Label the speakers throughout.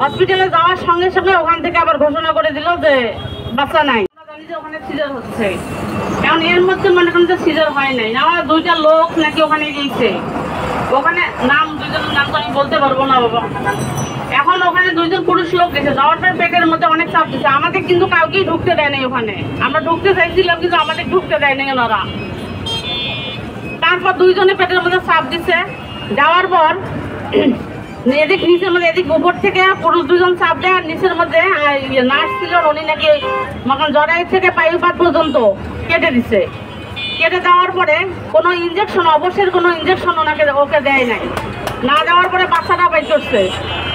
Speaker 1: হসপিটালে যাওয়ার সঙ্গে সঙ্গে ওখান থেকে আবার ঘোষণা করে দিল যে বাচ্চা নাই। জানি যে ওখানে সিজার হচ্ছে, কারণ এর মধ্যে মনে করেন যে সিজার হয় নাই। আমার দুইটা লোক নাকি ওখানে গিয়েছে, ওখানে নাম দুইজনের নাম তো আমি বলতে পারবো না বাবা। এখন ওখানে দুইজন পুরুষ লোক গেছে, যাওয়ার পর পেটের মধ্যে অনেক চাপ দিচ্ছে। আমাদের কিন্তু কাউকেই ঢুকতে দেয় নাই ওখানে, আমরা ঢুকতে চাইছিলাম কিন্তু আমাদের ঢুকতে দেয় নাই ওনারা। তারপর দুইজনে পেটের মধ্যে চাপ দিচ্ছে, যাওয়ার পর এদিক নিচের মধ্যে এদিক উপর থেকে পুরুষ দুজন চাপ দেয়, আর নিচের মধ্যে নার্স ছিল উনি নাকি জরাই থেকে পায়ুপাত পর্যন্ত কেটে দিচ্ছে। কেটে দেওয়ার পরে কোনো ইঞ্জেকশন, অবশ্যই কোনো ইঞ্জেকশন ওকে দেয় নাই। না দেওয়ার পরে বাচ্চাটা বের করছে।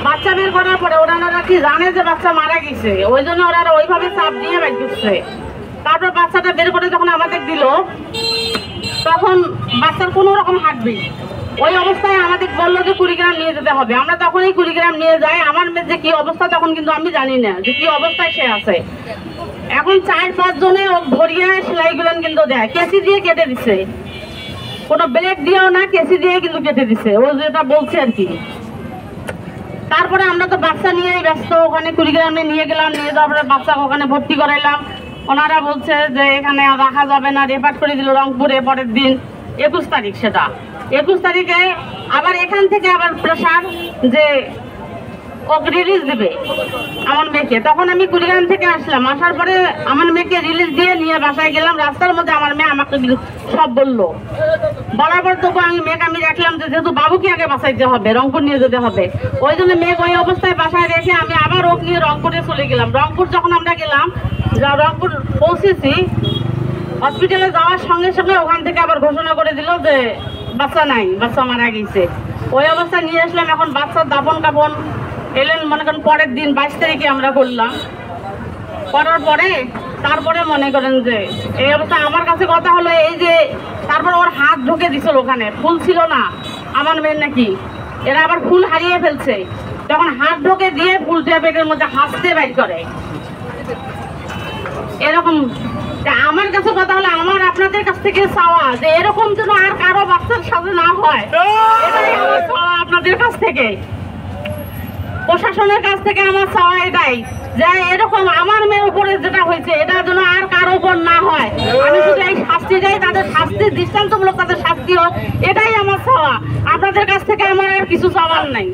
Speaker 1: বাচ্চা বের করার পরে ওনারা কি জানে যে বাচ্চা মারা গেছে, ওই জন্য ওনারা ওইভাবে চাপ দিয়ে বের করছে। তারপর বাচ্চাটা বের করে যখন আমাদের দিল, তখন বাচ্চার কোনো রকম হাঁটবি, ওই অবস্থায় আমাদের বললো যে কুড়িগ্রাম নিয়ে যেতে হবে। আমরা তখনই কুড়িগ্রাম নিয়ে যাই। আমার মেয়ের যে কি অবস্থা তখন কিন্তু আমি জানি না যে কি অবস্থায় সে আছে। এখন 4-5 জনে ও ধরিয়ে সেলাইগুলো কিন্তু দেয়, কেসি দিয়ে কেটে দিচ্ছে, কোনো ব্লেড দিয়েও না, কেসি দিয়ে কিন্তু কেটে দিচ্ছে, ও যেটা বলছে আর কি। তারপরে আমরা তো বাচ্চা নিয়েই ব্যস্ত, ওখানে কুড়িগ্রামে নিয়ে গেলাম, নিয়ে যাওয়ার পরে বাচ্চা ওখানে ভর্তি করাইলাম। ওনারা বলছে যে এখানে রাখা যাবে না, রেফার করে দিল রংপুরে। পরের দিন 21 তারিখ, সেটা 21 তারিখে আবার এখান থেকে আবার প্রেশার যে ওকে রিলিজ দেবে আমার মেয়েকে। তখন আমি কুড়িগ্রাম থেকে আসলাম, আসার পরে আমার মেয়েকে রিলিজ দিয়ে নিয়ে বাসায় গেলাম। রাস্তার মধ্যে আমার মেয়ে আমাকে সব বললো, বলার পর তবু আমি মেয়েকে আমি রাখলাম যে যেহেতু বাবুকে আগে বাসাইতে হবে, রংপুর নিয়ে যেতে হবে, ওই জন্য মেয়েকে ওই অবস্থায় বাসায় রেখে আমি আবার ওকে নিয়ে রংপুরে চলে গেলাম। রংপুর যখন আমরা গেলাম, রংপুর পৌঁছেছি, হসপিটালে যাওয়ার সঙ্গে সঙ্গে ওখান থেকে আবার ঘোষণা করে দিল যে বাচ্চা নাই, বাচ্চা মারা গেছে। ওই অবস্থায় নিয়ে আসলাম। এখন বাচ্চার দাপন কাপন এলেন মনে করেন পরের দিন 22 তারিখে আমরা করলাম। করার পরে তারপরে মনে করেন যে এই অবস্থা। আমার কাছে কথা হলো এই যে তারপর ওর হাত ঢুকে দিছিল, ওখানে ফুল ছিল না আমার মেয়ের নাকি, এরা আবার ফুল হারিয়ে ফেলছে। তখন হাত ঢুকে দিয়ে ফুলটা পেটের মধ্যে হাসতে বাইর করে এরকম। আমার কাছে কথা হলো, আমার আপনাদের কাছ থেকে চাওয়া যে এরকম যেন আর কারো বাচ্চার সাথে না হয়, এটাই আমার চাওয়া আপনাদের কাছ থেকে, প্রশাসনের কাছ থেকে আমার চাওয়া এটাই যে এরকম আমার মেয়ের উপরে যেটা হয়েছে এটা যেন আর কারো উপর না হয়। আমি শুধু এই শাস্তি চাই, তাদের শাস্তির দৃষ্টান্তমূলক তাদের শাস্তি হোক, এটাই আমার চাওয়া। আপনাদের কাছ থেকে আমার আর কিছু চাওয়ার নাই।